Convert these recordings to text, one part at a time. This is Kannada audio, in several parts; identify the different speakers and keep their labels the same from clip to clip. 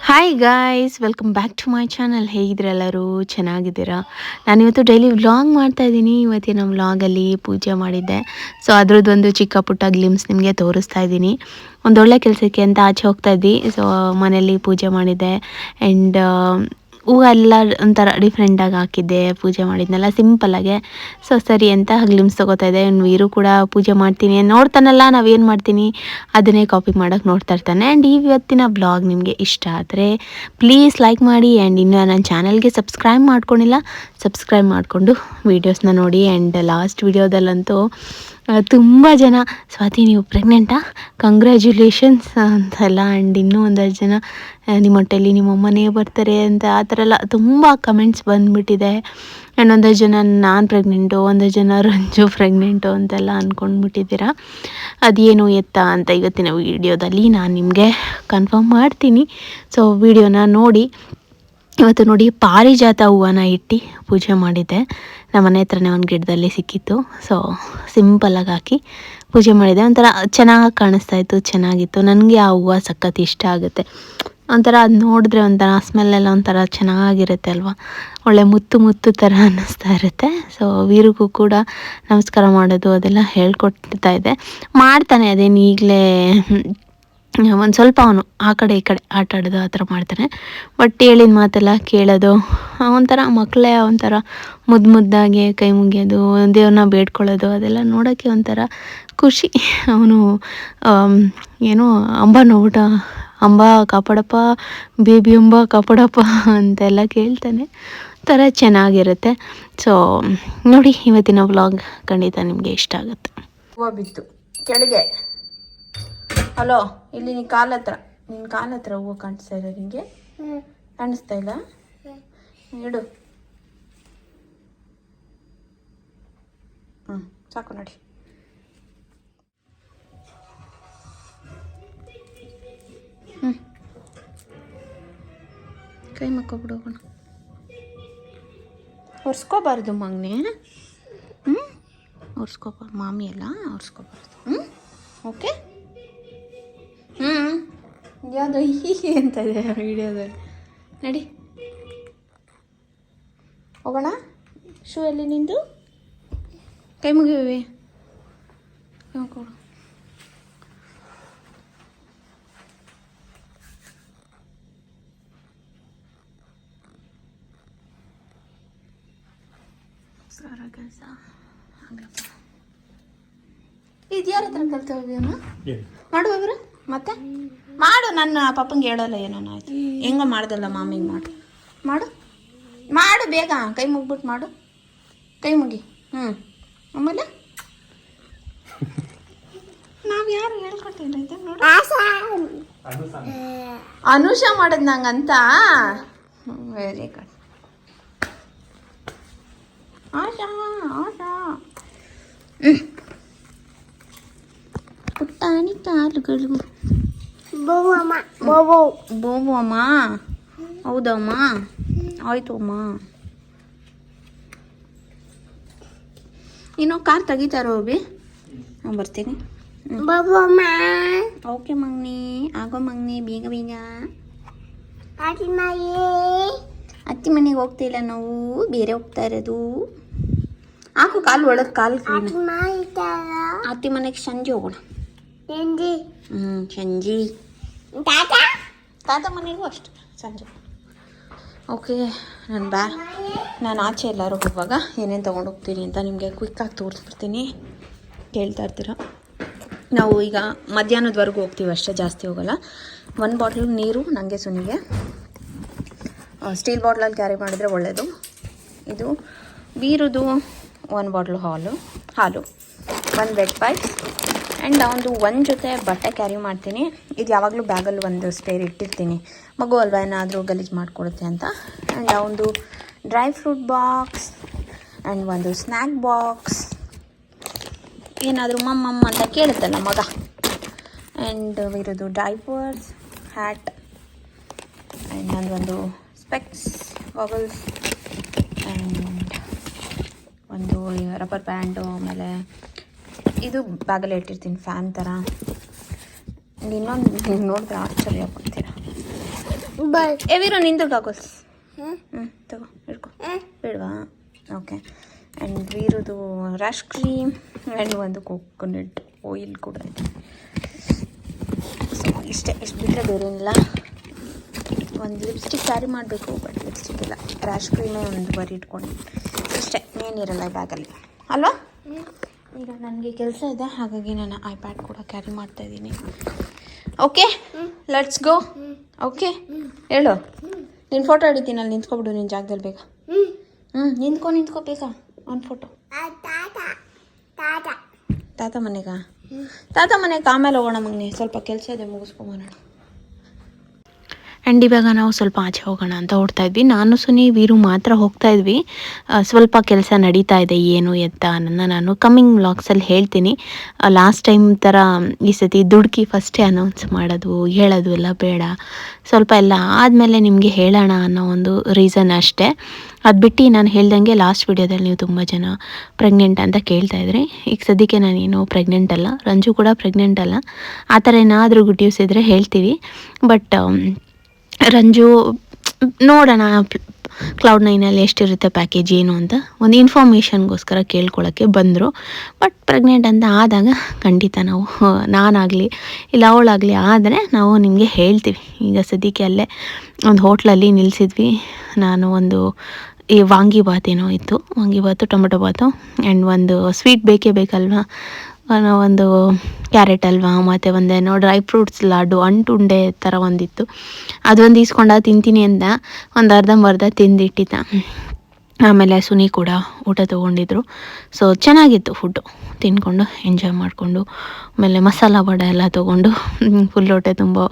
Speaker 1: Hi guys, welcome back to my channel. ಹೇಗಿದ್ದೀರೆಲ್ಲರೂ? ಚೆನ್ನಾಗಿದ್ದೀರಾ? ನಾನಿವತ್ತು ಡೈಲಿ ವ್ಲಾಗ್ ಮಾಡ್ತಾ ಇದ್ದೀನಿ. ಇವತ್ತಿನ ವ್ಲಾಗಲ್ಲಿ ಪೂಜೆ ಮಾಡಿದ್ದೆ. ಸೊ ಅದರದ್ದೊಂದು ಚಿಕ್ಕ ಪುಟ್ಟ ಗ್ಲಿಮ್ಸ್ ನಿಮಗೆ ತೋರಿಸ್ತಾ ಇದ್ದೀನಿ. ಒಂದೊಳ್ಳೆ ಕೆಲಸಕ್ಕೆ ಅಂತ ಆಚೆ ಹೋಗ್ತಾ ಇದ್ದಿ. ಸೊ ಮನೆಯಲ್ಲಿ ಪೂಜೆ ಮಾಡಿದ್ದೆ. ಆ್ಯಂಡ್ ಹೂವೆಲ್ಲ ಒಂಥರ ಡಿಫ್ರೆಂಟಾಗಿ ಹಾಕಿದ್ದೆ. ಪೂಜೆ ಮಾಡಿದ್ನೆಲ್ಲ ಸಿಂಪಲ್ಲಾಗೆ. ಸೊ ಸರಿ ಅಂತ ಗ್ಲಿಮ್ಸ್ ತೊಗೋತಾ ಇದ್ದೆ. ವೀರು ಕೂಡ ಪೂಜೆ ಮಾಡ್ತೀನಿ ನೋಡ್ತಾನಲ್ಲ, ನಾವೇನು ಮಾಡ್ತೀನಿ ಅದನ್ನೇ ಕಾಪಿ ಮಾಡೋಕ್ಕೆ ನೋಡ್ತಾ ಇರ್ತಾನೆ. ಆ್ಯಂಡ್ ಇವತ್ತಿನ ಬ್ಲಾಗ್ ನಿಮಗೆ ಇಷ್ಟ ಆದರೆ ಪ್ಲೀಸ್ ಲೈಕ್ ಮಾಡಿ. ಆ್ಯಂಡ್ ಇನ್ನು ನನ್ನ ಚಾನಲ್ಗೆ ಸಬ್ಸ್ಕ್ರೈಬ್ ಮಾಡ್ಕೊಂಡಿಲ್ಲ, ಸಬ್ಸ್ಕ್ರೈಬ್ ಮಾಡಿಕೊಂಡು ವೀಡಿಯೋಸ್ನ ನೋಡಿ. ಆ್ಯಂಡ್ ಲಾಸ್ಟ್ ವೀಡಿಯೋದಲ್ಲಂತೂ ತುಂಬ ಜನ ಸ್ವಾತಿ ನೀವು ಪ್ರೆಗ್ನೆಂಟಾ, ಕಂಗ್ರ್ಯಾಚುಲೇಷನ್ಸ್ ಅಂತೆಲ್ಲ. ಆ್ಯಂಡ್ ಇನ್ನೂ ಒಂದಷ್ಟು ಜನ ನಿಮ್ಮ ಹೊಟ್ಟೆಲಿ ನಿಮ್ಮಮ್ಮನೇ ಬರ್ತಾರೆ ಅಂತ ಆ ಥರ ಎಲ್ಲ ತುಂಬ ಕಮೆಂಟ್ಸ್ ಬಂದುಬಿಟ್ಟಿದೆ. ಆ್ಯಂಡ್ ಒಂದಷ್ಟು ಜನ ನಾನು ಪ್ರೆಗ್ನೆಂಟು, ಒಂದಷ್ಟು ಜನ ರಂಜು ಪ್ರೆಗ್ನೆಂಟು ಅಂತೆಲ್ಲ ಅಂದ್ಕೊಂಡ್ಬಿಟ್ಟಿದ್ದೀರಾ. ಅದೇನು ಎತ್ತ ಅಂತ ಇವತ್ತಿನ ವೀಡಿಯೋದಲ್ಲಿ ನಾನು ನಿಮಗೆ ಕನ್ಫರ್ಮ್ ಮಾಡ್ತೀನಿ. ಸೊ ವೀಡಿಯೋನ ನೋಡಿ. ಇವತ್ತು ನೋಡಿ ಪಾರಿಜಾತ ಹೂವನ್ನ ಇಟ್ಟು ಪೂಜೆ ಮಾಡಿದ್ದೆ. ನಮ್ಮ ಮನೆ ಹತ್ರನೇ ಒಂದು ಗಿಡದಲ್ಲಿ ಸಿಕ್ಕಿತ್ತು. ಸೊ ಸಿಂಪಲ್ಲಾಗಿ ಹಾಕಿ ಪೂಜೆ ಮಾಡಿದ್ದೆ. ಒಂಥರ ಚೆನ್ನಾಗಿ ಕಾಣಿಸ್ತಾಯಿತ್ತು, ಚೆನ್ನಾಗಿತ್ತು. ನನಗೆ ಆ ಹೂವು ಸಖತ್ ಇಷ್ಟ ಆಗುತ್ತೆ. ಒಂಥರ ಅದು ನೋಡಿದ್ರೆ ಒಂಥರ ಸ್ಮೆಲ್ಲೆಲ್ಲ ಒಂಥರ ಚೆನ್ನಾಗಿರುತ್ತೆ ಅಲ್ವಾ, ಒಳ್ಳೆ ಮುತ್ತು ಮುತ್ತು ಥರ ಅನ್ನಿಸ್ತಾ ಇರುತ್ತೆ. ಸೊ ವೀರಿಗೂ ಕೂಡ ನಮಸ್ಕಾರ ಮಾಡೋದು ಅದೆಲ್ಲ ಹೇಳ್ಕೊಡ್ತಾ ಇದ್ದೆ. ಮಾಡ್ತಾನೆ, ಅದೇನು ಈಗಲೇ ಒಂದು ಸ್ವಲ್ಪ ಅವನು ಆ ಕಡೆ ಈ ಕಡೆ ಆಟ ಆಡೋದು ಆ ಥರ ಮಾಡ್ತಾನೆ. ಬಟ್ ಹೇಳಿದ ಮಾತೆಲ್ಲ ಕೇಳೋದು, ಒಂಥರ ಮಕ್ಕಳೇ ಒಂಥರ ಮುದ್ದಾಗಿ ಕೈ ಮುಗಿಯೋದು, ದೇವ್ರನ್ನ ಬೇಡ್ಕೊಳ್ಳೋದು ಅದೆಲ್ಲ ನೋಡೋಕ್ಕೆ ಒಂಥರ ಖುಷಿ. ಅವನು ಏನೋ ಅಂಬ ನೋಟ ಅಂಬ ಕಾಪಾಡಪ್ಪ, ಬೇಬಿ ಅಂಬ ಕಾಪಾಡಪ್ಪ ಅಂತೆಲ್ಲ ಕೇಳ್ತಾನೆ. ಥರ ಚೆನ್ನಾಗಿರುತ್ತೆ. ಸೊ ನೋಡಿ, ಇವತ್ತಿನ ವ್ಲಾಗ್ ಖಂಡಿತ ನಿಮಗೆ ಇಷ್ಟ ಆಗುತ್ತೆ.
Speaker 2: ಹೂವು ಬಿತ್ತು ಕೆಳಗೆ. ಹಲೋ, ಇಲ್ಲಿ ನಿನ್ನ ಕಾಲ ಹತ್ರ ಹೂವು ಕಾಣಿಸ್ತಾ ಇದೆ ನಿನಗೆ? ಕಾಣಿಸ್ತಾ ಇಲ್ಲ? ಇಡು. ಸಾಕು ನೋಡಿ. ಕೈ ಮಕ್ಕೊಬಿಡು ಹೋಗೋಣ. ಒರ್ಸ್ಕೋಬಾರ್ದು ಮಗನೇ. ಒರ್ಸ್ಕೋಬಾರ್ದು, ಮಾಮಿ ಎಲ್ಲ ಒರ್ಸ್ಕೋಬಾರ್ದು. ಓಕೆ. ಯಾವುದೋ ಹೀಗೆ ಅಂತ ಇದೆ ವಿಡಿಯೋದಲ್ಲಿ. ನಡಿ ಹೋಗೋಣ. ಶೂ ಎಲ್ಲಿ ನಿಂದು? ಕೈ ಮುಗಿವಿ. ಕೊಡು. ಇದು ಯಾರ ಹತ್ರ ಕಲ್ತ ಹೋಗ್ಯಾನ? ಮಾಡುವ ಇವರು ಮತ್ತೆ ಮಾಡು. ನನ್ನ ಪಾಪಂಗೆ ಹೇಳೋಲ್ಲ ಏನೋ ಆಯ್ತು. ಹೆಂಗೋ ಮಾಡ್ದಲ್ಲ ಮಾಮಿಗೆ ಮಾಡು ಮಾಡು ಬೇಗ. ಕೈ ಮುಗ್ಬಿಟ್ಟು ಮಾಡು. ಕೈ ಮುಗಿ. ಆಮೇಲೆ ನಾವು ಯಾರು ಹೇಳ್ಕೊಟ್ಟಿಲ್ಲ ಇದೆ ನೋಡು. ಅನುಷಾ ಮಾಡೋದು ನಂಗಂತ. Very good. ಆಶಾ ಪುಟ್ಟಾಣಿ ಕಾಲುಗಳು. ಬೋಬು ಅಮ್ಮ. ಹೌದಮ್ಮ, ಆಯ್ತು ಅಮ್ಮ. ನೀನು ಕಾರ್ ತೆಗಿತಾರೋ ಬಿ? ನಾನು ಬರ್ತೀನಿ. ಓಕೆ ಮಗ್ನಿ, ಆಗೋ ಮಗ್ನಿ, ಬೇಗ ಬೇಗ. ಅತ್ತಿ ಮನೆಗೆ ಹೋಗ್ತಿಲ್ಲ ನಾವು, ಬೇರೆ ಹೋಗ್ತಾ ಇರೋದು. ಹಾಕು ಕಾಲು ಒಳಗೆ, ಕಾಲು ಅತ್ತಿ ಮನೆಗೆ ಸಂಜೆ ಹೋಗೋಣ. ಸಂಜೆ ತಾತ ಮನೆಗೂ ಅಷ್ಟೆ ಸಂಜೆ. ಓಕೆ. ನಾನು ಆಚೆ ಎಲ್ಲರೂ ಹೋಗುವಾಗ ಏನೇನು ತೊಗೊಂಡು ಹೋಗ್ತೀನಿ ಅಂತ ನಿಮಗೆ ಕ್ವಿಕ್ಕಾಗಿ ತೋರಿಸ್ಬಿಡ್ತೀನಿ. ಕೇಳ್ತಾ ಇರ್ತೀರ. ನಾವು ಈಗ ಮಧ್ಯಾಹ್ನದವರೆಗೂ ಹೋಗ್ತೀವಿ ಅಷ್ಟೇ, ಜಾಸ್ತಿ ಹೋಗೋಲ್ಲ. 1 ಬಾಟ್ಲ್ ನೀರು ನನಗೆ ಸುನಿಗೆ. ಸ್ಟೀಲ್ ಬಾಟ್ಲಲ್ಲಿ ಕ್ಯಾರಿ ಮಾಡಿದರೆ ಒಳ್ಳೆಯದು. ಇದು ವೀರುದು 1 ಬಾಟ್ಲು ಹಾಲು, 1 ವೆಟ್ ಪೈಪ್. ಆ್ಯಂಡ್ ಒಂದು ಜೊತೆ ಬಟ್ಟೆ ಕ್ಯಾರಿ ಮಾಡ್ತೀನಿ. ಇದು ಯಾವಾಗಲೂ ಬ್ಯಾಗಲ್ಲಿ ಒಂದು ಸ್ಪೇರ್ ಇಟ್ಟಿರ್ತೀನಿ, ಮಗು ಅಲ್ವಾ ಏನಾದರೂ ಗಲೀಜು ಮಾಡಿಕೊಡುತ್ತೆ ಅಂತ. ಆ್ಯಂಡ್ ಒಂದು ಡ್ರೈ ಫ್ರೂಟ್ ಬಾಕ್ಸ್ ಆ್ಯಂಡ್ ಒಂದು ಸ್ನ್ಯಾಕ್ ಬಾಕ್ಸ್, ಏನಾದರೂ ಮಮ್ಮ ಅಂತ ಕೇಳುತ್ತಲ್ಲ ಮಗ. ಆ್ಯಂಡ್ ಇರೋದು ಡೈಪರ್ಸ್, ಹ್ಯಾಟ್ ಆ್ಯಂಡ್ ನಂದೊಂದು ಸ್ಪೆಕ್ಸ್, ಗಾಗಲ್ಸ್ ಆ್ಯಂಡ್ ಒಂದು ರಬ್ಬರ್ ಬ್ಯಾಂಡು. ಆಮೇಲೆ ಇದು ಬ್ಯಾಗಲ್ಲೇ ಇಟ್ಟಿರ್ತೀನಿ, ಫ್ಯಾನ್ ಥರ. ಇನ್ನೊಂದು ನೀವು ನೋಡಿದ್ರೆ ಆಶ್ಚರ್ಯ ಪಡ್ತೀರ. ವೀರು ನಿಂದು ಗಾಗಲ್ಸ್ ತಗೋ ಹಿಡ್ಕೊ ಬೇಡವಾ ಓಕೆ ಆ್ಯಂಡ್ ವೀರುದು ರ್ಯಾಶ್ ಕ್ರೀಮ್ ಆ್ಯಂಡ್ ಒಂದು ಕೋಕೋನಟ್ ಆಯಿಲ್ ಕೂಡ ಇದೆ. ಸೊ ಇಷ್ಟೇ, ಇಷ್ಟು ಬಿಟ್ಟರೆ ಬೇರೆ ಏನಿಲ್ಲ. ಒಂದು ಲಿಪ್ಸ್ಟಿಕ್ ಕ್ಯಾರಿ ಮಾಡಬೇಕು, ಬಟ್ ಲಿಪ್ಸ್ಟಿಕ್ ಇಲ್ಲ. ರ್ಯಾಶ್ ಕ್ರೀಮೇ ಒಂದು ಬರಿ ಇಟ್ಕೊಂಡು ಇಷ್ಟೇ, ಏನಿರಲ್ಲ ಬ್ಯಾಗಲ್ಲಿ ಅಲ್ವಾ. ಈಗ ನನಗೆ ಕೆಲಸ ಇದೆ, ಹಾಗಾಗಿ ನಾನು ಐಪ್ಯಾಡ್ ಕೂಡ ಕ್ಯಾರಿ ಮಾಡ್ತಾಯಿದ್ದೀನಿ. Okay let's go. ಓಕೆ ಹೇಳು, ನಿನ್ನ ಫೋಟೋ ಹಿಡಿತೀನಿ, ಅಲ್ಲಿ ನಿಂತ್ಕೊಬಿಡು ನಿನ್ನ ಜಾಗದಲ್ಲಿ ಬೇಗ. ನಿಂತ್ಕೊ ಬೇಗ ಒಂದು ಫೋಟೋ. ತಾತ ಮನೆಗೆ ಆಮೇಲೆ ಹೋಗೋಣ ಮಗನೇ, ಸ್ವಲ್ಪ ಕೆಲಸ ಇದೆ ಮುಗಿಸ್ಕೊಂಬರೋಣ.
Speaker 1: ಆ್ಯಂಡ್ ಇವಾಗ ನಾವು ಸ್ವಲ್ಪ ಆಚೆ ಹೋಗೋಣ ಅಂತ ಹೊರಡ್ತಾ ಇದ್ವಿ. ನಾನು ಸುನಿ ವೀರು ಮಾತ್ರ ಹೋಗ್ತಾ ಇದ್ವಿ. ಸ್ವಲ್ಪ ಕೆಲಸ ನಡೀತಾ ಇದೆ, ಏನು ಎತ್ತ ಅನ್ನೋದನ್ನ ನಾನು ಕಮ್ಮಿಂಗ್ ವ್ಲಾಗ್ಸಲ್ಲಿ ಹೇಳ್ತೀನಿ. ಲಾಸ್ಟ್ ಟೈಮ್ ಥರ ಈ ಸತಿ ದುಡುಕಿ ಫಸ್ಟೇ ಅನೌನ್ಸ್ ಮಾಡೋದು ಹೇಳೋದು ಎಲ್ಲ ಬೇಡ, ಸ್ವಲ್ಪ ಎಲ್ಲ ಆದಮೇಲೆ ನಿಮಗೆ ಹೇಳೋಣ ಅನ್ನೋ ಒಂದು ರೀಸನ್ ಅಷ್ಟೇ. ಅದು ಬಿಟ್ಟು ನಾನು ಹೇಳ್ದಂಗೆ ಲಾಸ್ಟ್ ವಿಡಿಯೋದಲ್ಲಿ ನೀವು ತುಂಬ ಜನ ಪ್ರೆಗ್ನೆಂಟ್ ಅಂತ ಕೇಳ್ತಾಯಿದ್ರಿ. ಈಗ ಸದ್ಯಕ್ಕೆ ನಾನೇನು ಪ್ರೆಗ್ನೆಂಟ್ ಅಲ್ಲ, ರಂಜು ಕೂಡ ಪ್ರೆಗ್ನೆಂಟ್ ಅಲ್ಲ. ಆ ಥರ ಏನಾದರೂ ಗುಡ್ ನ್ಯೂಸ್ ಇದ್ದರೆ ಹೇಳ್ತೀವಿ. ಬಟ್ ರಂಜು ನೋಡೋಣ Cloud9 ಎಷ್ಟಿರುತ್ತೆ ಪ್ಯಾಕೇಜ್ ಏನು ಅಂತ ಒಂದು ಇನ್ಫಾರ್ಮೇಷನ್ಗೋಸ್ಕರ ಕೇಳ್ಕೊಳ್ಳೋಕ್ಕೆ ಬಂದರು. ಬಟ್ ಪ್ರೆಗ್ನೆಂಟ್ ಅಂತ ಆದಾಗ ಖಂಡಿತ ನಾವು, ನಾನಾಗಲಿ ಇಲ್ಲ ಅವಳಾಗಲಿ ಆದರೆ ನಾವು ನಿಮಗೆ ಹೇಳ್ತೀವಿ. ಈಗ ಸದ್ಯಕ್ಕೆ ಅಲ್ಲೇ ಒಂದು ಹೋಟ್ಲಲ್ಲಿ ನಿಲ್ಲಿಸಿದ್ವಿ. ನಾನು ಒಂದು ಈ ವಾಂಗಿಬಾತ್ ಏನೋ ಇತ್ತು, ವಾಂಗಿಬಾತು ಟೊಮೊಟೊ ಬಾತು ಆ್ಯಂಡ್ ಒಂದು ಸ್ವೀಟ್ ಬೇಕೇ ಬೇಕಲ್ವಾ, ಒಂದು ಕ್ಯಾರೆಟ್ ಹಲ್ವಾ ಮತ್ತು ಒಂದೇನೋ ಡ್ರೈ ಫ್ರೂಟ್ಸ್ ಲಾಡು ಅಂಟುಂಡೆ ಥರ ಒಂದಿತ್ತು, ಅದೊಂದು ಈಸ್ಕೊಂಡ ತಿಂತೀನಿ ಅಂತ ಒಂದು ಅರ್ಧಂಬರ್ಧ ತಿಂದಿಟ್ಟಿದ್ದ. ಆಮೇಲೆ ಸುನಿ ಕೂಡ ಊಟ ತೊಗೊಂಡಿದ್ರು. ಸೊ ಚೆನ್ನಾಗಿತ್ತು ಫುಡ್ಡು, ತಿಂದ್ಕೊಂಡು ಎಂಜಾಯ್ ಮಾಡಿಕೊಂಡು ಆಮೇಲೆ ಮಸಾಲ ವಡೆ ಎಲ್ಲ ತೊಗೊಂಡು ಫುಲ್ ಹೊಟ್ಟೆ ತುಂಬ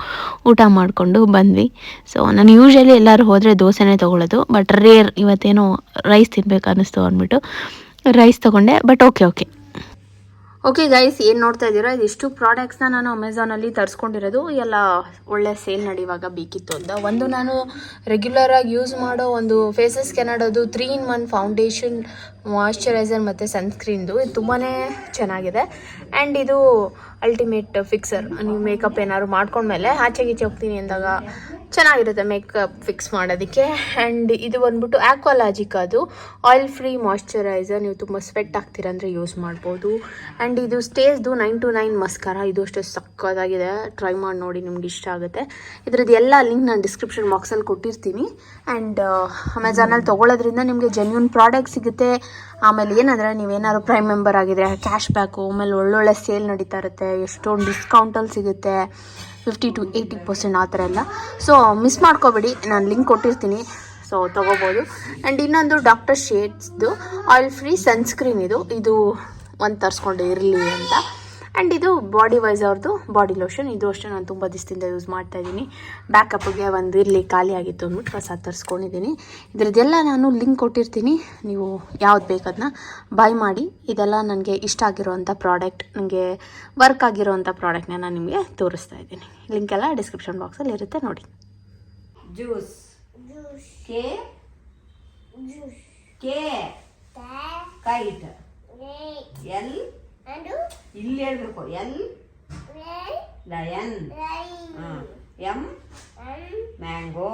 Speaker 1: ಊಟ ಮಾಡಿಕೊಂಡು ಬಂದ್ವಿ. ಸೊ ನಾನು ಯೂಶ್ವಲಿ ಎಲ್ಲರೂ ಹೋದರೆ ದೋಸೆನೇ ತೊಗೊಳ್ಳೋದು, ಬಟ್ ರೇರ್ ಇವತ್ತೇನೋ ರೈಸ್ ತಿನ್ಬೇಕು ಅನ್ನಿಸ್ತು ಅಂದ್ಬಿಟ್ಟು ರೈಸ್ ತೊಗೊಂಡೆ. ಬಟ್ ಓಕೆ ಗೈಸ್, ಏನು ನೋಡ್ತಾ ಇದ್ದೀರಾ, ಇದಿಷ್ಟು ಪ್ರಾಡಕ್ಟ್ಸ್ನ ನಾನು ಅಮೆಝಾನಲ್ಲಿ ತರಿಸ್ಕೊಂಡಿರೋದು. ಎಲ್ಲ ಒಳ್ಳೆ ಸೇಲ್ ನಡೆಯುವಾಗ ಬೇಕಿತ್ತು ಅಂತ. ಒಂದು ನಾನು ರೆಗ್ಯುಲರಾಗಿ ಯೂಸ್ ಮಾಡೋ ಒಂದು ಫೇಸಸ್ ಕೆನಡೋದು 3-in-1 ಫೌಂಡೇಶನ್, ಮಾಯ್ಶ್ಚರೈಸರ್ ಮತ್ತು ಸನ್ಸ್ಕ್ರೀನ್ದು. ಇದು ತುಂಬಾ ಚೆನ್ನಾಗಿದೆ. ಆ್ಯಂಡ್ ಇದು ಅಲ್ಟಿಮೇಟ್ ಫಿಕ್ಸರ್. ನೀವು ಮೇಕಪ್ ಏನಾದ್ರು ಮಾಡ್ಕೊಂಡ್ಮೇಲೆ ಆಚೆಗೆ ಹೋಗ್ತೀನಿ ಅಂದಾಗ ಚೆನ್ನಾಗಿರುತ್ತೆ ಮೇಕಪ್ ಫಿಕ್ಸ್ ಮಾಡೋದಕ್ಕೆ. ಆ್ಯಂಡ್ ಇದು ಬಂದ್ಬಿಟ್ಟು ಆಕ್ವಾಲಾಜಿಕ್, ಅದು ಆಯಿಲ್ ಫ್ರೀ ಮಾಯ್ಶ್ಚರೈಸರ್. ನೀವು ತುಂಬ ಸ್ವೆಟ್ ಆಗ್ತೀರಂದರೆ ಯೂಸ್ ಮಾಡ್ಬೋದು. ಆ್ಯಂಡ್ ಇದು ಸ್ಟೇಜ್ದು 9 to 9 ಮಸ್ಕಾರ. ಇದು ಅಷ್ಟೇ ಸಕ್ಕತ್ತಾಗಿದೆ, ಟ್ರೈ ಮಾಡಿ ನೋಡಿ, ನಿಮ್ಗೆ ಇಷ್ಟ ಆಗುತ್ತೆ. ಇದ್ರದ್ದು ಎಲ್ಲ ಲಿಂಕ್ ನಾನು ಡಿಸ್ಕ್ರಿಪ್ಷನ್ ಬಾಕ್ಸಲ್ಲಿ ಕೊಟ್ಟಿರ್ತೀನಿ. ಆ್ಯಂಡ್ ಅಮೆಝಾನಲ್ಲಿ ತೊಗೊಳ್ಳೋದ್ರಿಂದ ನಿಮಗೆ ಜೆನ್ಯೂನ್ ಪ್ರಾಡಕ್ಟ್ ಸಿಗುತ್ತೆ. ಆಮೇಲೆ ಏನಂದರೆ ನೀವೇನಾದ್ರು ಪ್ರೈಮ್ ಮೆಂಬರ್ ಆಗಿದ್ರೆ ಕ್ಯಾಶ್ ಬ್ಯಾಕು, ಆಮೇಲೆ ಒಳ್ಳೊಳ್ಳೆ ಸೇಲ್ ನಡೀತಾ ಇರುತ್ತೆ, ಎಷ್ಟೊಂದು ಡಿಸ್ಕೌಂಟಲ್ಲಿ ಸಿಗುತ್ತೆ, 50 to 80% ಆ ಥರ ಎಲ್ಲ. ಸೊ ಮಿಸ್ ಮಾಡ್ಕೋಬೇಡಿ, ನಾನು ಲಿಂಕ್ ಕೊಟ್ಟಿರ್ತೀನಿ, ಸೊ ತೊಗೋಬೋದು. ಆ್ಯಂಡ್ ಇನ್ನೊಂದು ಡಾಕ್ಟರ್ ಶೇಡ್ಸ್ದು ಆಯಿಲ್ ಫ್ರೀ ಸನ್ಸ್ಕ್ರೀನ್, ಇದು ಒಂದು ತರಿಸ್ಕೊಂಡೆ ಇರಲಿ ಅಂತ. ಆ್ಯಂಡ್ ಇದು ಬಾಡಿ ವೈಸ್ ಅವ್ರದ್ದು ಬಾಡಿ ಲೋಷನ್. ಇದು ಅಷ್ಟೇ ನಾನು ತುಂಬ ದಿವಸದಿಂದ ಯೂಸ್ ಮಾಡ್ತಾಯಿದ್ದೀನಿ. ಬ್ಯಾಕಪ್ಗೆ ಒಂದು ಇರಲಿ ಖಾಲಿ ಆಗಿತ್ತು ಅಂದ್ಬಿಟ್ಟು ಹೊಸ ತರಿಸ್ಕೊಂಡಿದ್ದೀನಿ. ಇದ್ರದ್ದೆಲ್ಲ ನಾನು ಲಿಂಕ್ ಕೊಟ್ಟಿರ್ತೀನಿ, ನೀವು ಯಾವ್ದು ಬೇಕದನ್ನ ಬೈ ಮಾಡಿ. ಇದೆಲ್ಲ ನನಗೆ ಇಷ್ಟ ಆಗಿರೋವಂಥ ಪ್ರಾಡಕ್ಟ್, ನನಗೆ ವರ್ಕ್ ಆಗಿರೋವಂಥ ಪ್ರಾಡಕ್ಟ್ನ ನಾನು ನಿಮಗೆ ತೋರಿಸ್ತಾ ಇದ್ದೀನಿ. ಲಿಂಕ್ ಎಲ್ಲ ಡಿಸ್ಕ್ರಿಪ್ಷನ್ ಬಾಕ್ಸಲ್ಲಿ ಇರುತ್ತೆ, ನೋಡಿ.
Speaker 3: ಜ್ಯೂಸ್ ಕೆ ಕೈಟ್ ಎಲ್ ಇಲ್ಲಿ ಹೇಳ್ಬೇಕು, L lion, M mango,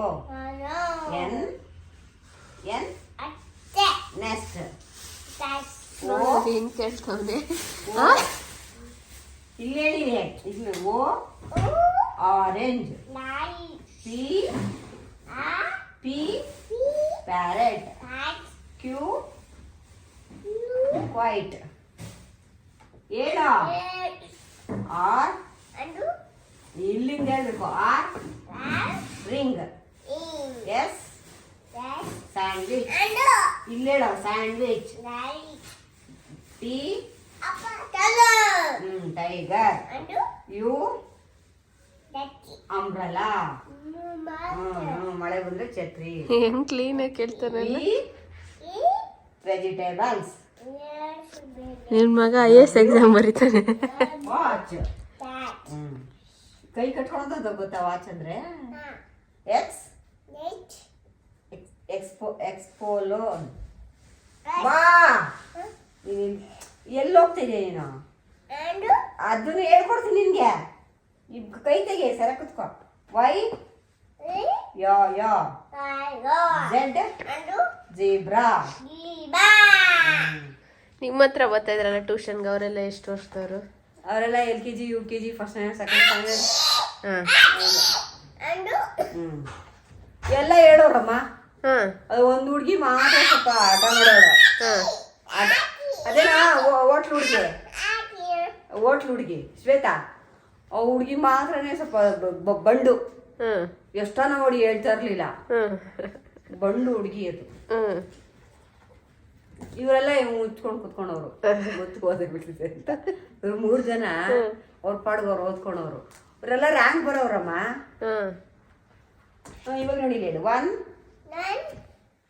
Speaker 3: N nest, ಇಲ್ಲಿ ಹೇಳಿ, ಇಲ್ಲಿ O orange, P parrot, Q quite, ಏಳ ಆರ್ ಇಲ್ಲಿಂದ ಹೇಳ್ಬೇಕು, ಆರ್ ರಿಂಗ್, ಎಸ್ ಸ್ಯಾಂಡ್ವಿಚ್, ಇಲ್ಲಿ ಹೇಳೋ sandwich, T tiger, U umbrella, ಮಳೆ ಬಂದ್ರೆ ಛತ್ರಿ,
Speaker 1: ಹೆಂಗ್ ಕ್ಲೀನಾಗಿ ಕೇಳ್ತಾರೆ
Speaker 3: ವೆಜಿಟೇಬಲ್ಸ್,
Speaker 1: ನಿನ್ನ ಮಗ IAS ಎಕ್ಸಾಮ್ ಬರೀತಾನೆ.
Speaker 3: ವಾಚ್, ಕೈ ಕಟ್ಕೊಳ್ಳೋದು ಗೊತ್ತಾ ವಾಚ್ ಅಂದ್ರೆ, ಎಕ್ಸ್ ಎಕ್ಸ್ಪೋಲೋ, ಬಾ ಎಲ್ಲಿ ಹೋಗ್ತಿದ್ಯಾ ನೀನು, ಅದನ್ನು ಹೇಳ್ಕೊಡ್ತೀನಿ ನಿನ್ಗೆ. ಕೈ ತೆಗೆ ಸರ ಕುತ್ಕೋ. ವೈ ಯೋ ಯೋ ಝೆಡ್ ಜೀಬ್ರಾ.
Speaker 2: ನಿಮ್ಮ ಹತ್ರ ಬರ್ತಾ ಇದ್ರಲ್ಲ ಟ್ಯೂಷನ್ಗೆ ಅವರೆಲ್ಲ ಎಷ್ಟು ವರ್ಷದವರು?
Speaker 3: ಅವರೆಲ್ಲ LKG UKG first standard second standard. ಎಲ್ಲ ಹೇಳೋರಮ್ಮ. ಅದು ಒಂದು ಹುಡುಗಿ ಮಾತ್ರ ಸ್ವಲ್ಪ ಆಟ ಮಾಡೋಳು. ಅದೇನಾ ಹೋಟ್ಲು ಹುಡುಗಿ ಶ್ವೇತಾ, ಆ ಹುಡುಗಿ ಮಾತ್ರನೇ ಸ್ವಲ್ಪ ಬಂಡು. ಎಷ್ಟೋ ನೋಡಿ ಹೇಳ್ತಾ ಇರ್ಲಿಲ್ಲ, ಬಂಡು ಹುಡುಗಿ ಅದು. ಇವರೆಲ್ಲ ಮುಚ್ಕೊಂಡು ಕುತ್ಕೊಂಡವ್ರು, ಓದ್ಬಿಟ್ಟಿದೆ ಅಂತ. ಇವ್ರು 3 ಜನ ಅವ್ರ ಪಾಡ್ಗವ್ರು ಓದ್ಕೊಂಡವ್ರು. ಇವರೆಲ್ಲ ರ್ಯಾಂಕ್ ಬರೋರಮ್ಮ. ಇವಾಗ ನೋಡಿ ಹೇಳು. 1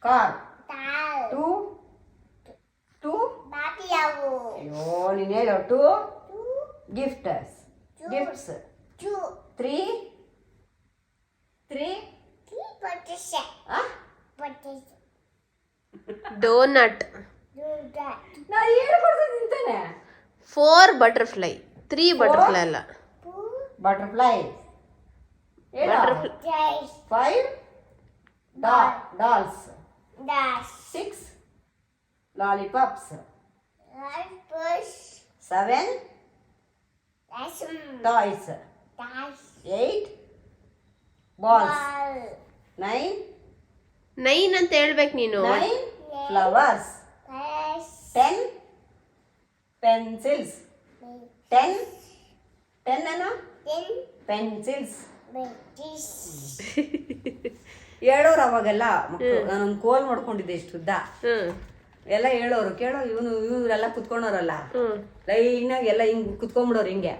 Speaker 3: ಕಾರ್, 2 ಅಯ್ಯೋ ನೀನು ಹೇಳು. 2 ಗಿಫ್ಟ್ಸ್ 3
Speaker 2: ಡೋನಟ್,
Speaker 3: ನಾನು ಹೇಳ್ಕೊಡ್ತೀನಿ ನಿಂತಾನೆ.
Speaker 2: 4 ಬಟರ್ಫ್ಲೈ, 3 ಬಟರ್ಫ್ಲೈ ಅಲ್ಲ,
Speaker 3: butterfly. 5 dolls, 6 lollipops, 7 toys, 8 balls,
Speaker 2: 9 ಅಂತ ಹೇಳ್ಬೇಕು ನೀನು.
Speaker 3: 9 ಫ್ಲವರ್ಸ್, 10 ಪೆನ್ಸಿಲ್ಸ್, 10 ಏನು ಪೆನ್ಸಿಲ್ಸ್. ಹೇಳೋರು ಅವಾಗೆಲ್ಲ ಮಕ್ಕಳು. ನಾನೊಂದು ಕೋಲ್ ಮಾಡ್ಕೊಂಡಿದ್ದೆ ಇಷ್ಟುದ್ದ. ಎಲ್ಲ ಹೇಳೋರು ಕೇಳೋ. ಇವರೆಲ್ಲ ಕುತ್ಕೊಂಡವ್ರಲ್ಲ ಲೈನಾಗಿ ಎಲ್ಲ ಹಿಂಗ್ ಕುತ್ಕೊಂಡ್ಬಿಡೋರು ಹಿಂಗೆ.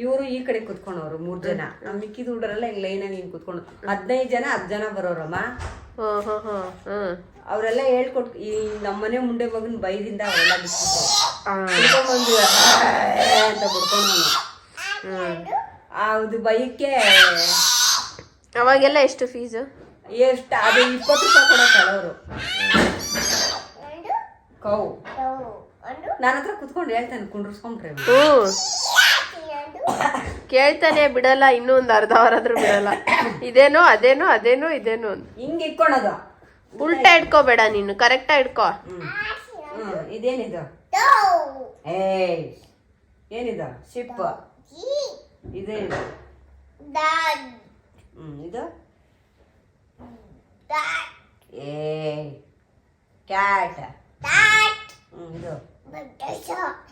Speaker 3: ಇವರು ಈ ಕಡೆ ಕುತ್ಕೊಂಡವ್ರು 3 ಜನ. ನಮ್ ಮಿಕ್ಕಿದ ಹುಡುಗರೆಲ್ಲ ಹಿಂಗ್ ಲೈನಾಗಿ ಹಿಂಗ್ ಕುತ್ಕೊಂಡು 15 ಜನ 10 ಜನ ಬರೋರಮ್ಮ. ಅವರೆಲ್ಲ ಹೇಳ್ಕೊಟ್ ಈ ನಮ್ಮನೆ ಮುಂಡೆ ಮಗನ್ ಬೈದಿಂದ ಅವೆಲ್ಲ ಬಿಟ್ಬಿಟ್ಟು ಅಂತ ಬಿಡ್ಕೊಂಡು ಅದು ಬೈಕ್ಕೆ.
Speaker 2: ಅವಾಗೆಲ್ಲ ಎಷ್ಟು ಫೀಸು?
Speaker 3: ಎಷ್ಟು ಅದು 20 ರೂಪಾಯಿ ಕೊಡೋ ಕಳವರು. ಕೌ ನನ್ನ ಹತ್ರ ಕುತ್ಕೊಂಡು ಹೇಳ್ತಾನೆ, ಕುಂಡ್ರಸ್ಕೊಂಡ್ರೆ
Speaker 2: ಕೇಳ್ತಾನೆ ಬಿಡಲ್ಲ. ಇನ್ನೂ ಒಂದು ಅರ್ಧ ಅವರ್ ಆದ್ರೂ ಬಿಡಲ್ಲ. ಇದೇನೋ ಅದೇನೋ ಅದೇನೋ ಇದೇನೋ
Speaker 3: ಹಿಂಗೆ ಇಟ್ಕೊಳೋದು.
Speaker 2: ಉಲ್ಟಾ ಇಟ್ಕೋಬೇಡ ನೀನು, ಕರೆಕ್ಟಾ ಇಟ್ಕೋ.
Speaker 3: ಇದೇನಿದು? ಏನಿದು? ಶಿಪ್. ಇದೇನಿದು? ಇದು ಕ್ಯಾಟ್. ಇದು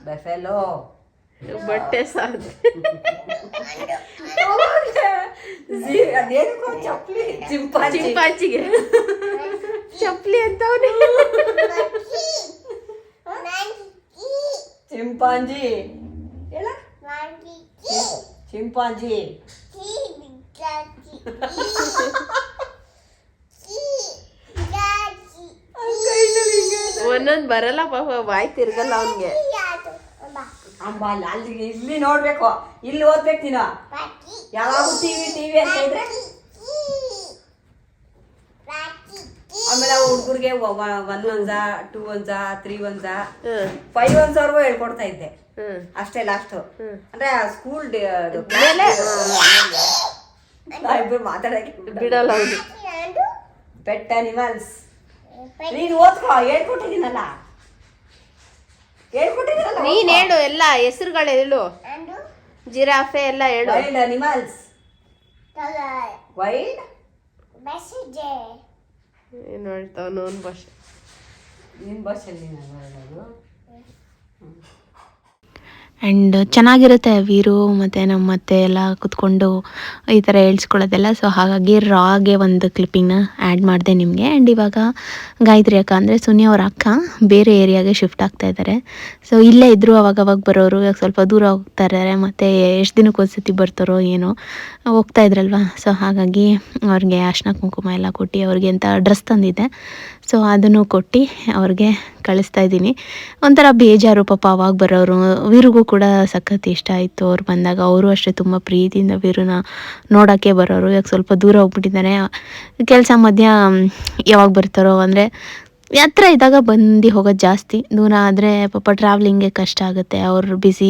Speaker 3: ಬೆಫೆಲೋ.
Speaker 2: ಬಟ್ಟೆ ಸಾಧ್ಯ
Speaker 3: ಅದೇನಕ್ಕೋ ಚಪ್ಪಲಿ.
Speaker 2: ಚಿಂಪಾಂಜಿಗೆ ಚಪ್ಪಲಿ ಅಂತವ್ನೆ.
Speaker 3: ಚಿಂಪಾಂಜಿ ಹೇಳ. ಚಿಂಪಾಂಜಿ
Speaker 2: ಒಂದೊಂದ್ ಬರಲ್ಲ ಪಾಪ, ಬಾಯ್ ತಿರ್ಗಲ್ಲ ಅವನ್ಗೆ.
Speaker 3: ಅಲ್ಲಿ ಇಲ್ಲಿ ನೋಡ್ಬೇಕು, ಇಲ್ಲಿ ಓದ್ಬೇಕು ನೀನು. ಯಾವಾಗ ಟಿವಿ ಅಂತ ಇದ್ರೆ ಆಮೇಲೆ ಹುಡುಗರಿಗೆ 1 1 2 1 3 1 5 1 ಹೇಳ್ಕೊಡ್ತಾ ಇದ್ದೆ ಅಷ್ಟೇ. ಲಾಸ್ಟ್ ಅಂದ್ರೆ ಸ್ಕೂಲ್ ಮಾತಾಡಕ್ಕೆ
Speaker 2: ಬಿಡಲ್ಲ ಅವ್ರು.
Speaker 3: ಪೆಟ್ ಅನಿಮಲ್ಸ್ ನೀನು ಓದ್ಕೋ, ಹೇಳ್ಕೊಟ್ಟಿದ್ದೀನಲ್ಲ.
Speaker 2: ನೀನ್ ಹೇಳು ಎಲ್ಲ ಹೆಸರುಗಳು ಹೇಳು. ಜಿರಾಫೆ ಎಲ್ಲ ಹೇಳು.
Speaker 3: Wild animals. ವೈಲ್ಡ್
Speaker 2: ಏನು ಹೇಳ್ತಾವ ನೋನ್ ಭಾಷೆ.
Speaker 3: ನಿನ್ನ ಭಾಷೆಯಲ್ಲಿ ನಾನು ಹೇಳೋದು.
Speaker 1: ಆ್ಯಂಡ್ ಚೆನ್ನಾಗಿರುತ್ತೆ ವೀರು ಮತ್ತು ನಮ್ಮ ಅತ್ತೆ ಎಲ್ಲ ಕುತ್ಕೊಂಡು ಈ ಥರ ಹೇಳ್ಸ್ಕೊಳ್ಳೋದೆಲ್ಲ. ಸೊ ಹಾಗಾಗಿ ರಾಗೆ ಒಂದು ಕ್ಲಿಪ್ಪಿಂಗ್ನ ಆ್ಯಡ್ ಮಾಡಿದೆ ನಿಮಗೆ. ಆ್ಯಂಡ್ ಇವಾಗ ಗಾಯತ್ರಿ ಅಕ್ಕ ಅಂದರೆ ಸುನಿ ಅವ್ರ ಅಕ್ಕ ಬೇರೆ ಏರಿಯಾಗೆ ಶಿಫ್ಟ್ ಆಗ್ತಾ ಇದ್ದಾರೆ. ಸೊ ಇಲ್ಲೇ ಇದ್ದರು, ಅವಾಗವಾಗ ಬರೋರು. ಇವಾಗ ಸ್ವಲ್ಪ ದೂರ ಹೋಗ್ತಾ ಇದ್ದಾರೆ, ಮತ್ತು ಎಷ್ಟು ದಿನಕ್ಕೆ ಒಂದ್ಸತಿ ಬರ್ತಾರೋ ಏನೋ ಹೋಗ್ತಾ ಇದ್ರಲ್ವ. ಸೊ ಹಾಗಾಗಿ ಅವ್ರಿಗೆ ಅರ್ಶಿನ ಕುಂಕುಮ ಎಲ್ಲ ಕೊಟ್ಟು ಅವ್ರಿಗೆ ಅಂತ ಡ್ರೆಸ್ ತಂದಿದ್ದೆ. ಸೊ ಅದನ್ನು ಕೊಟ್ಟು ಅವ್ರಿಗೆ ಕಳಿಸ್ತಾ ಇದ್ದೀನಿ. ಒಂಥರ ಬೇಜಾರು ಪಾಪ ಅವಾಗ ಬರೋರು. ವೀರಿಗೂ ಕೂಡ ಸಖತ್ ಇಷ್ಟ ಆಯಿತು ಅವ್ರು ಬಂದಾಗ. ಅವರು ಅಷ್ಟೇ ತುಂಬ ಪ್ರೀತಿಯಿಂದ ವೀರನ ನೋಡೋಕ್ಕೆ ಬರೋರು. ಇವಾಗ ಸ್ವಲ್ಪ ದೂರ ಹೋಗ್ಬಿಟ್ಟಿದ್ದಾರೆ. ಕೆಲಸ ಮಧ್ಯ ಯಾವಾಗ ಬರ್ತಾರೋ ಅಂದರೆ ಹತ್ರ ಇದ್ದಾಗ ಬಂದು ಹೋಗೋದು ಜಾಸ್ತಿ, ದೂರ ಆದರೆ ಪಾಪ ಟ್ರಾವ್ಲಿಂಗ್ಗೆ ಕಷ್ಟ ಆಗುತ್ತೆ ಅವ್ರ ಬ್ಯುಸಿ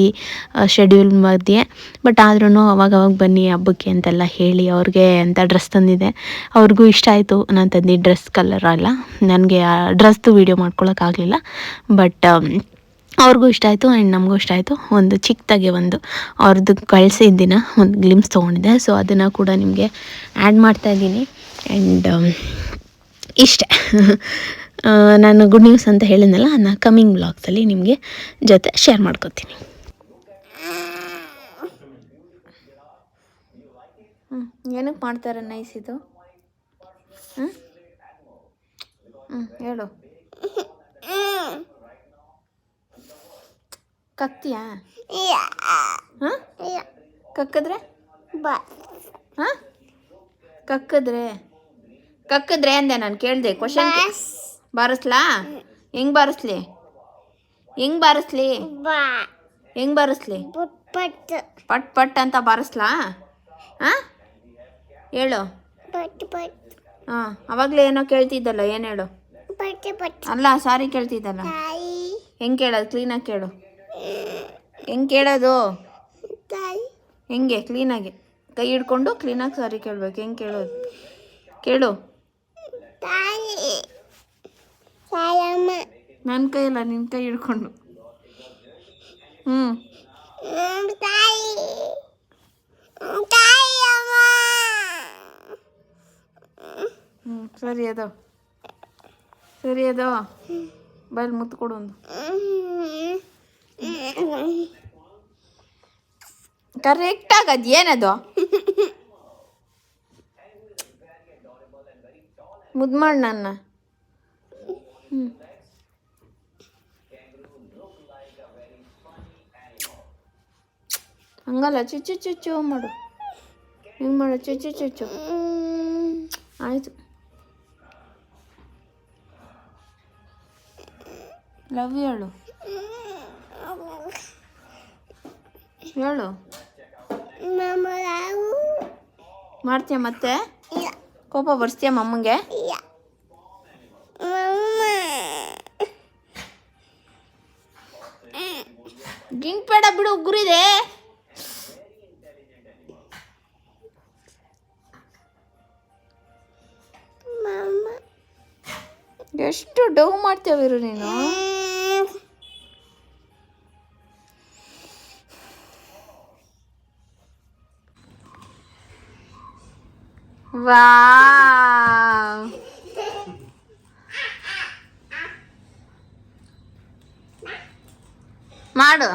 Speaker 1: ಶೆಡ್ಯೂಲ್ ಮಧ್ಯೆ. ಬಟ್ ಆದ್ರೂ ಅವಾಗವಾಗ ಬನ್ನಿ ಹಬ್ಬಕ್ಕೆ ಅಂತೆಲ್ಲ ಹೇಳಿ ಅವ್ರಿಗೆ ಅಂತ ಡ್ರೆಸ್ ತಂದಿದ್ದೆ. ಅವ್ರಿಗೂ ಇಷ್ಟ ಆಯಿತು ನಾನು ತಂದಿದ್ದ ಡ್ರೆಸ್ ಕಲರ್ ಅಲ್ಲ, ನನಗೆ ಆ ಡ್ರೆಸ್ದು ವೀಡಿಯೋ ಮಾಡ್ಕೊಳಕ್ಕಾಗಲಿಲ್ಲ. ಬಟ್ ಅವ್ರಿಗೂ ಇಷ್ಟ ಆಯಿತು ಆ್ಯಂಡ್ ನಮಗೂ ಇಷ್ಟ ಆಯಿತು. ಒಂದು ಚಿಕ್ಕದಾಗೆ ಒಂದು ಅವ್ರದ್ದು ಕಳಿಸಿದ ದಿನ ಒಂದು ಗ್ಲಿಮ್ಸ್ ತೊಗೊಂಡಿದ್ದೆ. ಸೊ ಅದನ್ನು ಕೂಡ ನಿಮಗೆ ಆ್ಯಡ್ ಮಾಡ್ತಾಯಿದ್ದೀನಿ. ಆ್ಯಂಡ್ ಇಷ್ಟೇ ನಾನು ಗುಡ್ ನ್ಯೂಸ್ ಅಂತ ಹೇಳಿದ್ನಲ್ಲ, ಅದನ್ನ ಕಮ್ಮಿಂಗ್ ಬ್ಲಾಗ್ಸಲ್ಲಿ ನಿಮಗೆ ಜೊತೆ ಶೇರ್ ಮಾಡ್ಕೊತೀನಿ. ಏನಕ್ಕೆ ಮಾಡ್ತಾರೆ ನೈಸ್ ಇದು? ಹೇಳು. ಕಕ್ತಿಯಾ? ಹಾಂ, ಕಕ್ಕಿದ್ರೆ ಹಾಂ, ಕಕ್ಕಿದ್ರೆ ಅಂದೆ. ನಾನು ಕೇಳಿದೆ ಕ್ವಶನ್. ಬಾರಿಸ್ಲಾ? ಹೆಂಗೆ ಬಾರಿಸ್ಲಿ? ಪಟ್ ಪಟ್ ಅಂತ ಬಾರಿಸ್ಲಾ? ಹಾಂ ಹೇಳು. ಹಾಂ, ಅವಾಗಲೇ ಏನೋ ಕೇಳ್ತಿದ್ದಲ್ಲ, ಏನು ಹೇಳು? ಅಲ್ಲ, ಸಾರಿ ಕೇಳ್ತಿದ್ದಲ್ಲ. ಹೆಂಗೆ ಕೇಳೋದು? ಕ್ಲೀನಾಗಿ ಕೇಳು. ಹೆಂಗೆ ಕೇಳೋದು? ಹೆಂಗೆ ಕ್ಲೀನಾಗಿ ಕೈ ಹಿಡ್ಕೊಂಡು ಕ್ಲೀನಾಗಿ ಸಾರಿ ಕೇಳ್ಬೇಕು. ಹೆಂಗೆ ಕೇಳೋದು? ಕೇಳು. ನನ್ನ ಕೈ ಇಲ್ಲ, ನಿನ್ನ ಕೈ ಹಿಡ್ಕೊಂಡು. ಸರಿ ಅದೋ ಬಲ್ ಮುತ್ತು ಕೊಡು ಒಂದು. ಕರೆಕ್ಟಾಗಿ ಅದು ಏನದು? ಮುದ್ದು ಮಾಡಿ ನನ್ನ. ಹಂಗಲ್ಲ, ಚುಚ್ಚು ಚುಚ್ಚು ಮಾಡು. ಹಿಂಗೆ ಮಾಡು, ಚುಚ್ಚು ಚುಚ್ಚು. ಆಯಿತು. ಲವ್ ಹೇಳು. ಮಾಡ್ತೀಯ ಮತ್ತೆ? ಕೋಪ ಬರ್ಸ್ತೀಯ ಮಮ್ಮಂಗೆ? ಗಿಂಕ್ ಬೇಡ ಬಿಡು, ಉಗುರಿದೆ. ಎಷ್ಟು ಡವ್ ಮಾಡ್ತೇವಿರು ನೀನು. ವಾವ್, ಮಾಡು.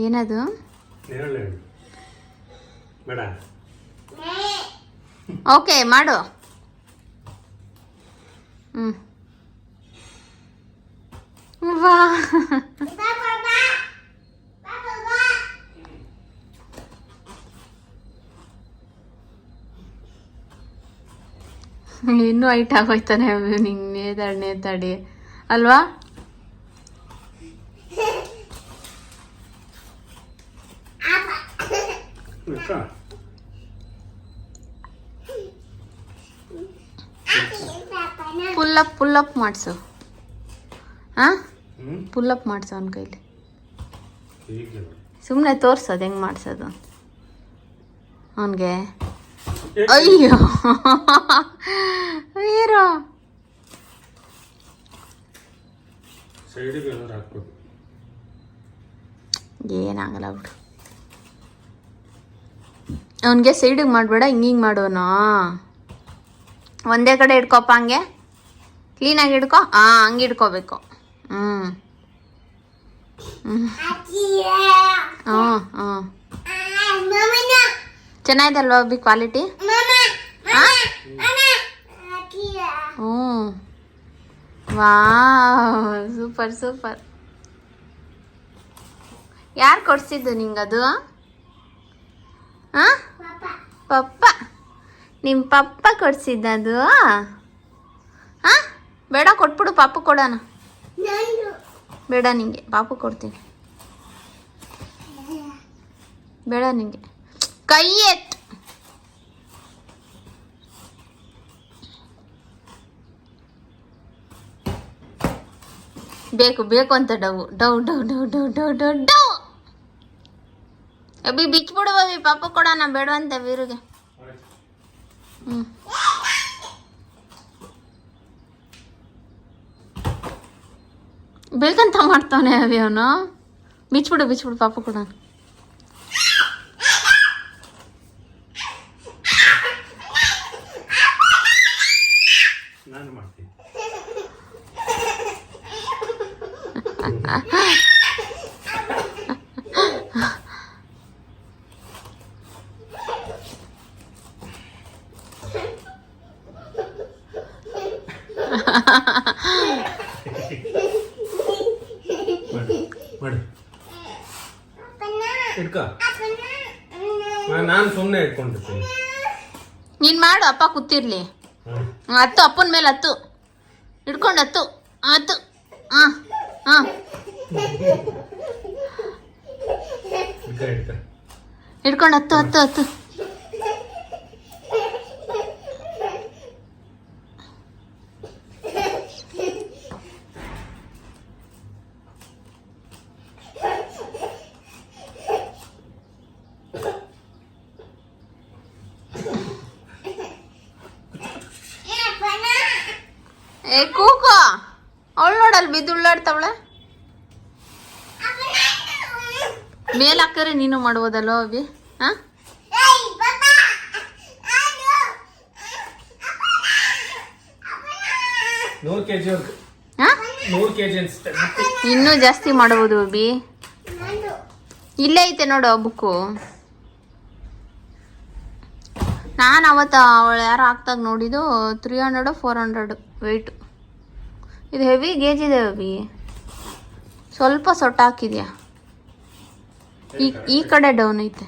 Speaker 1: ಏನದು? ಓಕೆ ಮಾಡು. ವಾ, ಇನ್ನೂ ಹೈಟ್ ಆಗೋಯ್ತಾನೆ ನಿಂಗೆ. ನೇತಾಡಿ ಅಲ್ವಾ? ಪುಲ್ಲಪ್ ಮಾಡಿಸು. ಹಾಂ, ಪುಲ್ಲಪ್ ಮಾಡಿಸು ಅವನ ಕೈಲಿ. ಸುಮ್ಮನೆ ತೋರ್ಸೋದು ಹೆಂಗೆ ಮಾಡಿಸೋದು ಅವನಿಗೆ. ಅಯ್ಯೋ ವೀರೋ, ಏನಾಗಲ್ಲ ಬಿಡು. ಅವನಿಗೆ ಸೈಡಿಗೆ ಮಾಡಬೇಡ, ಹಿಂಗೆ ಮಾಡೋನು. ಒಂದೇ ಕಡೆ ಇಟ್ಕೊಪ್ಪ, ಹಂಗೆ ಕ್ಲೀನಾಗಿ ಹಿಡ್ಕೊ. ಹಂಗೆ ಹಿಡ್ಕೋಬೇಕು. ಚೆನ್ನಾಗಿದಲ್ವಾ ಅಬ್ಬಿ ಕ್ವಾಲಿಟಿ? Wow, super super. ಯಾರು ಕೊಡ್ಸಿದ್ದು ನಿಂಗದು? ಹಾಂ, ಪಪ್ಪ. ನಿಮ್ಮ ಪಪ್ಪ ಕೊಡ್ಸಿದ್ದದು? ಹಾಂ, ಬೇಡ, ಕೊಟ್ಬಿಡು. ಪಾಪು ಕೊಡೋಣ. ಬೇಡ ನಿಂಗೆ, ಪಾಪು ಕೊಡ್ತೀನಿ. ಬೇಡ ನಿಂಗೆ. ಕೈ ಎತ್ತು. ಬೇಕು ಬೇಕು ಅಂತ ಡವ್ ಡವ್ ಡವ್ ಡವ್ ಡವ್ ಡವ್ ಡವ್ ಡವ್. ಅಬ್ಬಿ ಬಿಚ್ಬಿಡು ಬಬಿ, ಪಾಪ ಕೊಡೋಣ ಬೇಡವಂತ ವೀರಿಗೆ. ಹ್ಞೂ ಬೇಕಂತ ಮಾಡ್ತಾವನೆ ಅವಿ ಅವನು. ಬಿಚ್ಬಿಡು ಬಿಚ್ಬಿಡು, ಪಾಪ ಕೊಡೋಣ.
Speaker 4: ನಾನು ಮಾಡ್ತೀನಿ. ಮಾಡಿ ಇಟ್ಕ. ನಾನು ಸುಮ್ಮನೆ ಇಟ್ಕೊಂಡಿರ್ತೀನಿ.
Speaker 1: ನೀನು ಮಾಡು, ಅಪ್ಪ ಕೂತಿರ್ಲಿ. ಹತ್ತು, ಅಪ್ಪನ ಮೇಲೆ ಹತ್ತು, ಹಿಡ್ಕೊಂಡು ಹತ್ತು ಹತ್ತು. ಹಾಂ ಹಾಂ ಹಿಡ್ಕೊಂಡು ಹತ್ತು ಹತ್ತು ಹತ್ತು. ಏ ಕೂಕೋ, ಅವಳು ನೋಡಲ್ಲಿ ಬಿದ್ದು ಉಳ್ಳಾಡ್ತಾವಳೆ. ಮೇಲ್ ಹಾಕರೆ ನೀನು ಮಾಡ್ಬೋದಲ್ವ ಅಭಿ? ಹಾಂ
Speaker 4: 100 kg
Speaker 1: ಹಾಂ
Speaker 4: 100 kg ಅನ್ಸುತ್ತೆ.
Speaker 1: ಇನ್ನೂ ಜಾಸ್ತಿ ಮಾಡ್ಬೋದು ಅಭಿ. ಇಲ್ಲೇ ಐತೆ ನೋಡು ಬುಕ್ಕು. ನಾನು ಅವತ್ತು ಅವಳು ಯಾರು ಹಾಕ್ದಾಗ ನೋಡಿದ್ದು 300 400 ವೆಯ್ಟು. ಇದು ಹೆವಿ ಗೇಜ್ ಇದೆ ಅಭಿ. ಸ್ವಲ್ಪ ಸೊಟ್ಟ ಹಾಕಿದ್ಯಾ? ಈ ಕಡೆ ಡೌನ್ ಐತೆ.